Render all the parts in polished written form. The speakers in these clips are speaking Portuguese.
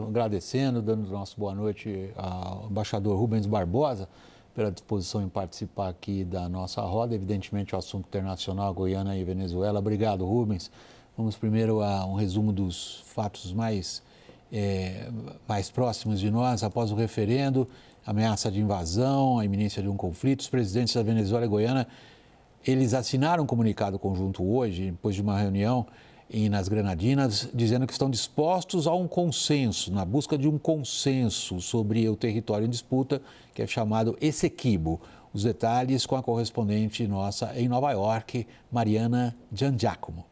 agradecendo, dando nossa boa noite ao embaixador Rubens Barbosa pela disposição em participar aqui da nossa roda. Evidentemente, o assunto internacional, Guiana e Venezuela. Obrigado, Rubens. Vamos primeiro a um resumo dos fatos mais próximos de nós. Após o referendo, ameaça de invasão, a iminência de um conflito, os presidentes da Venezuela e Guiana, eles assinaram um comunicado conjunto hoje, depois de uma reunião nas Granadinas, dizendo que estão dispostos a um consenso, na busca de um consenso sobre o território em disputa, que é chamado Essequibo. Os detalhes com a correspondente nossa em Nova York, Mariana Giangiacomo.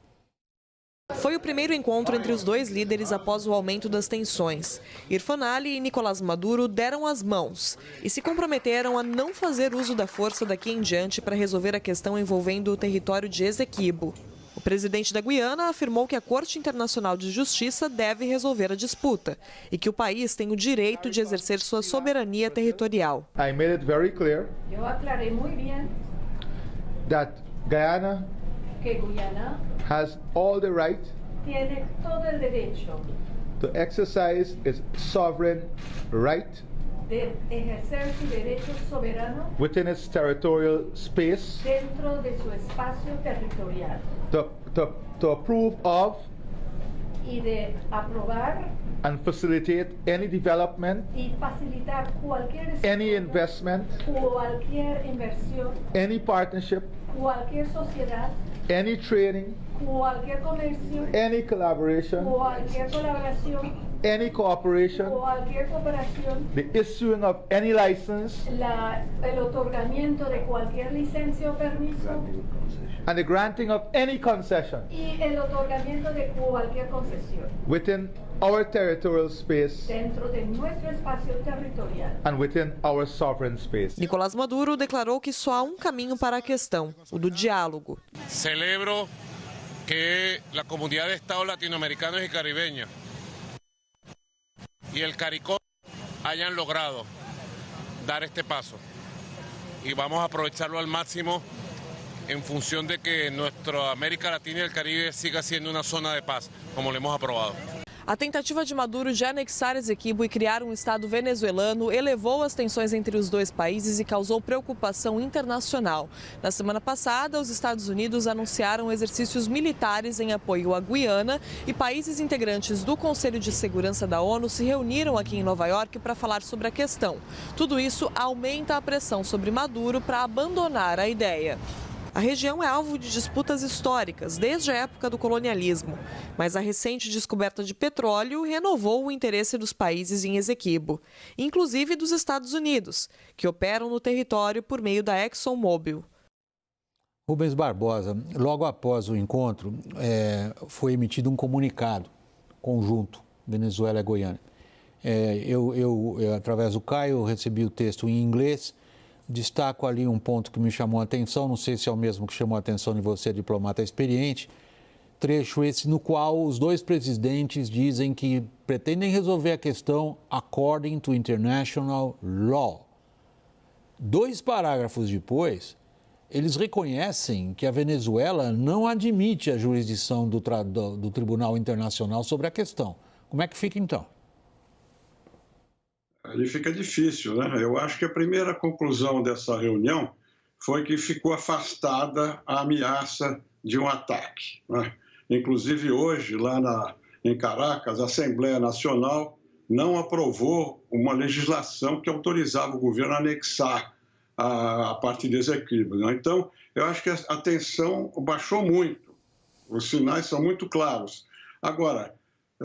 Foi o primeiro encontro entre os dois líderes após o aumento das tensões. Irfan Ali e Nicolás Maduro deram as mãos e se comprometeram a não fazer uso da força daqui em diante para resolver a questão envolvendo o território de Essequibo. O presidente da Guiana afirmou que a Corte Internacional de Justiça deve resolver a disputa e que o país tem o direito de exercer sua soberania territorial. I made it very clear. Eu aclarei muito bem That Guyana que Guiana has all the right tiene todo el derecho to exercise its sovereign right de ejercer su derecho soberano within its territorial space dentro de su espacio territorial to approve of y de aprobar and facilitate any development, y facilitar cualquier any investment, cualquier inversión, any partnership, cualquier sociedad, any trading, cualquier comercio, any collaboration, cualquier colaboración, any cooperation, cualquier cooperación, the issuing of any license, el otorgamiento de cualquier licencia o permiso and the granting of any concession y el otorgamiento de cualquier concesión within our territorial space dentro de nuestro espacio territorial and within our sovereign space. Nicolás Maduro declarou que só há um caminho para a questão, o do diálogo. Celebro que la comunidad de estados latinoamericanos y caribeños y el CARICOM hayan logrado dar este paso y vamos a aprovecharlo al máximo en función de que nuestra América Latina y el Caribe siga siendo una zona de paz, como lo hemos aprobado. A tentativa de Maduro de anexar Essequibo e criar um Estado venezuelano elevou as tensões entre os dois países e causou preocupação internacional. Na semana passada, os Estados Unidos anunciaram exercícios militares em apoio à Guiana e países integrantes do Conselho de Segurança da ONU se reuniram aqui em Nova York para falar sobre a questão. Tudo isso aumenta a pressão sobre Maduro para abandonar a ideia. A região é alvo de disputas históricas desde a época do colonialismo, mas a recente descoberta de petróleo renovou o interesse dos países em Essequibo, inclusive dos Estados Unidos, que operam no território por meio da ExxonMobil. Rubens Barbosa, logo após o encontro, foi emitido um comunicado conjunto Venezuela e Guiana. Eu, através do Caio, recebi o texto em inglês. Destaco ali um ponto que me chamou a atenção, não sei se é o mesmo que chamou a atenção de você, diplomata experiente, trecho esse no qual os dois presidentes dizem que pretendem resolver a questão according to international law. 2 parágrafos depois, eles reconhecem que a Venezuela não admite a jurisdição do Tribunal Internacional sobre a questão. Como é que fica então? Aí fica difícil, né? Eu acho que a primeira conclusão dessa reunião foi que ficou afastada a ameaça de um ataque, né? Inclusive hoje, lá em Caracas, a Assembleia Nacional não aprovou uma legislação que autorizava o governo a anexar a parte de Essequibo, né? Então, eu acho que a tensão baixou muito, os sinais são muito claros. Agora,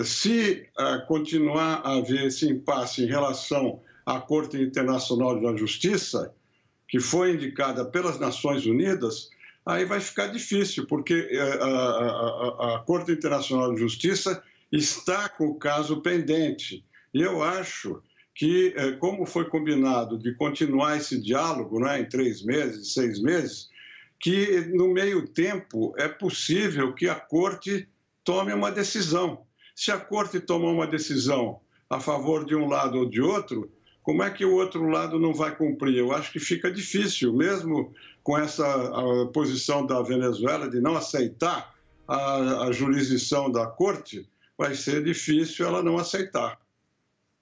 se continuar a haver esse impasse em relação à Corte Internacional da Justiça, que foi indicada pelas Nações Unidas, aí vai ficar difícil, porque a Corte Internacional de Justiça está com o caso pendente. E eu acho que, como foi combinado de continuar esse diálogo, né, em 3 meses, 6 meses, que no meio tempo é possível que a Corte tome uma decisão. Se a Corte tomar uma decisão a favor de um lado ou de outro, como é que o outro lado não vai cumprir? Eu acho que fica difícil, mesmo com essa posição da Venezuela de não aceitar a jurisdição da Corte, vai ser difícil ela não aceitar.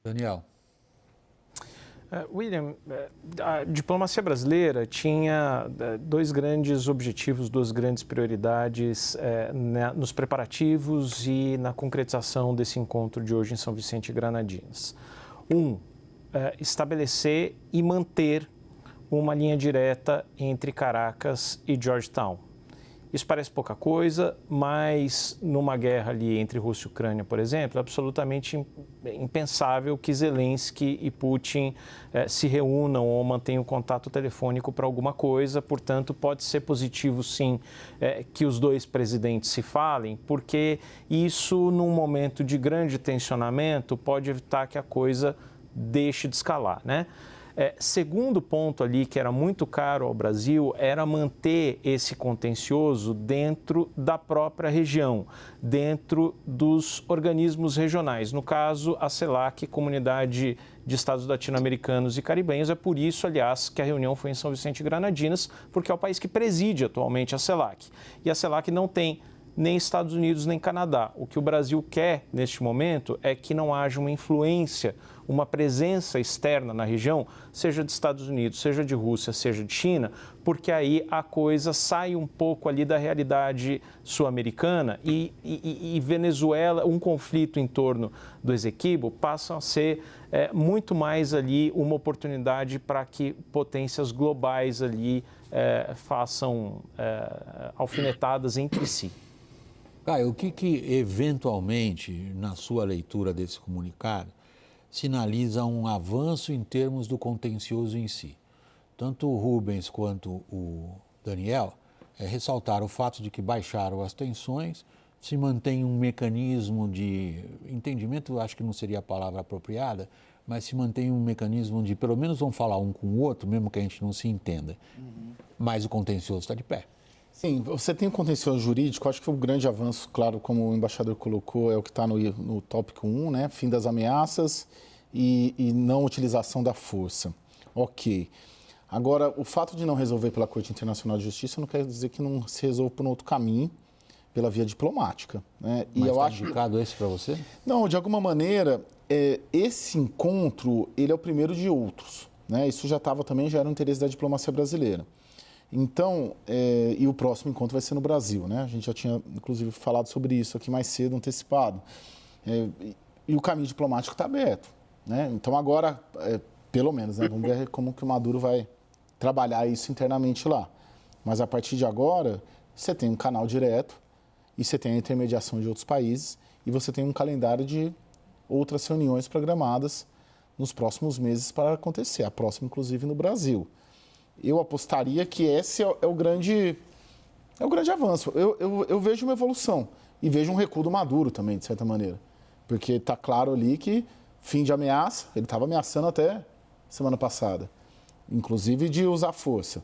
Daniel. William, a diplomacia brasileira tinha dois grandes objetivos, duas grandes prioridades nos preparativos e na concretização desse encontro de hoje em São Vicente e Granadinas. Estabelecer e manter uma linha direta entre Caracas e Georgetown. Isso parece pouca coisa, mas numa guerra ali entre Rússia e Ucrânia, por exemplo, é absolutamente impensável que Zelensky e Putin se reúnam ou mantenham contato telefônico para alguma coisa. Portanto, pode ser positivo, sim, que os dois presidentes se falem, porque isso, num momento de grande tensionamento, pode evitar que a coisa deixe de escalar, né? Segundo ponto ali, que era muito caro ao Brasil, era manter esse contencioso dentro da própria região, dentro dos organismos regionais. No caso, a CELAC, Comunidade de Estados Latino-Americanos e Caribenhos. É por isso, aliás, que a reunião foi em São Vicente e Granadinas, porque é o país que preside atualmente a CELAC. E a CELAC não tem nem Estados Unidos nem Canadá. O que o Brasil quer neste momento é que não haja uma influência, uma presença externa na região, seja de Estados Unidos, seja de Rússia, seja de China, porque aí a coisa sai um pouco ali da realidade sul-americana e Venezuela, um conflito em torno do Essequibo, passa a ser muito mais ali uma oportunidade para que potências globais ali façam alfinetadas entre si. Caio, o que eventualmente, na sua leitura desse comunicado, sinaliza um avanço em termos do contencioso em si? Tanto o Rubens quanto o Daniel ressaltaram o fato de que baixaram as tensões, se mantém um mecanismo de entendimento, acho que não seria a palavra apropriada, mas se mantém um mecanismo de, pelo menos vão falar um com o outro, mesmo que a gente não se entenda. Mas o contencioso está de pé. Sim, você tem um contencioso jurídico, acho que o grande avanço, claro, como o embaixador colocou, é o que está no tópico 1, né? Fim das ameaças e não utilização da força. Ok. Agora, o fato de não resolver pela Corte Internacional de Justiça não quer dizer que não se resolva por um outro caminho, pela via diplomática, né? Mas está indicado esse para você? Não, de alguma maneira, esse encontro, ele é o primeiro de outros, né? Isso já era um interesse da diplomacia brasileira. Então, e o próximo encontro vai ser no Brasil, né? A gente já tinha, inclusive, falado sobre isso aqui mais cedo, antecipado. E o caminho diplomático está aberto, né? Então, agora, pelo menos, né? Vamos ver como que o Maduro vai trabalhar isso internamente lá. Mas, a partir de agora, você tem um canal direto e você tem a intermediação de outros países e você tem um calendário de outras reuniões programadas nos próximos meses para acontecer. A próxima, inclusive, no Brasil. Eu apostaria que esse é o grande avanço. Eu vejo uma evolução e vejo um recuo do Maduro também, de certa maneira. Porque está claro ali que fim de ameaça, ele estava ameaçando até semana passada, inclusive de usar força.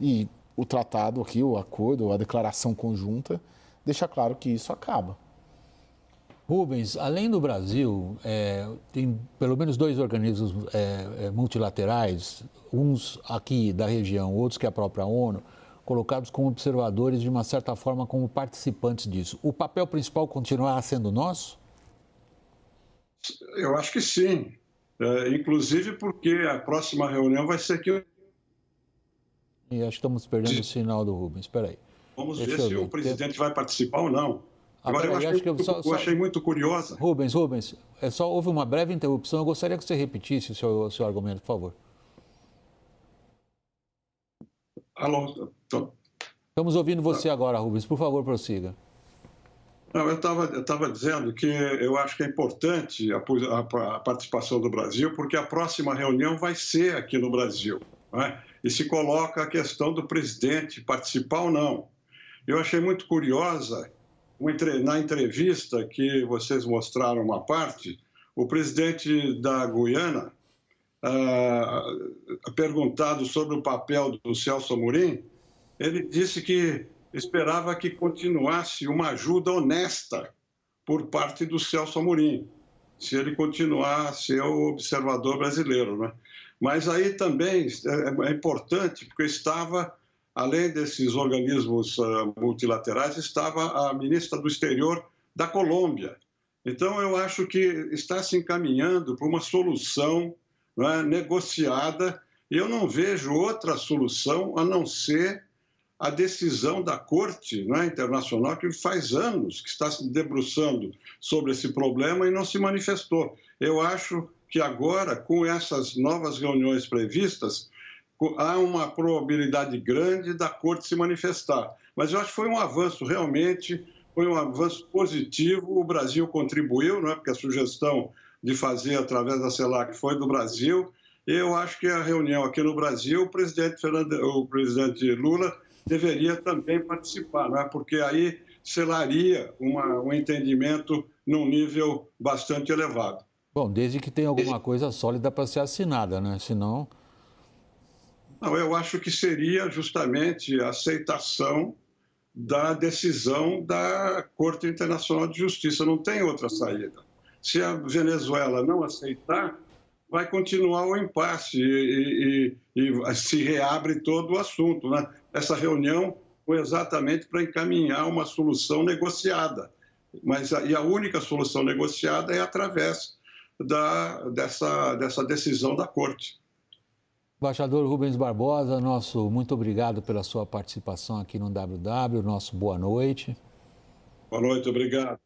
E o tratado aqui, o acordo, a declaração conjunta, deixa claro que isso acaba. Rubens, além do Brasil, tem pelo menos dois organismos multilaterais, uns aqui da região, outros que é a própria ONU, colocados como observadores, de uma certa forma, como participantes disso. O papel principal continuará sendo nosso? Eu acho que sim. Inclusive porque a próxima reunião vai ser aqui. E acho que estamos perdendo o sinal do Rubens. Espera aí. Vamos ver se o presidente vai participar ou não. Agora, eu achei muito curiosa. Rubens, houve uma breve interrupção. Eu gostaria que você repetisse o seu argumento, por favor. Alô? Estamos ouvindo você agora, Rubens. Por favor, prossiga. Não, eu estava dizendo que eu acho que é importante a participação do Brasil, porque a próxima reunião vai ser aqui no Brasil, né? E se coloca a questão do presidente participar ou não. Eu achei muito curiosa, na entrevista que vocês mostraram uma parte, o presidente da Guiana, perguntado sobre o papel do Celso Amorim, ele disse que esperava que continuasse uma ajuda honesta por parte do Celso Amorim, se ele continuar a ser o observador brasileiro, né? Mas aí também é importante, porque estava, além desses organismos multilaterais, estava a ministra do Exterior da Colômbia. Então, eu acho que está se encaminhando para uma solução, não é, negociada, e eu não vejo outra solução a não ser a decisão da Corte, não é, Internacional, que faz anos que está se debruçando sobre esse problema e não se manifestou. Eu acho que agora, com essas novas reuniões previstas, há uma probabilidade grande da Corte se manifestar. Mas eu acho que foi um avanço realmente, foi um avanço positivo. O Brasil contribuiu, não é? Porque a sugestão de fazer através da CELAC foi do Brasil. Eu acho que a reunião aqui no Brasil, o presidente Lula deveria também participar, não é? Porque aí selaria um entendimento num nível bastante elevado. Bom, desde que tenha alguma coisa sólida para ser assinada, né? Senão... Não, eu acho que seria justamente a aceitação da decisão da Corte Internacional de Justiça. Não tem outra saída. Se a Venezuela não aceitar, vai continuar o impasse e se reabre todo o assunto, né? Essa reunião foi exatamente para encaminhar uma solução negociada. E a única solução negociada é através dessa decisão da Corte. Embaixador Rubens Barbosa, muito obrigado pela sua participação aqui no WW, nosso boa noite. Boa noite, obrigado.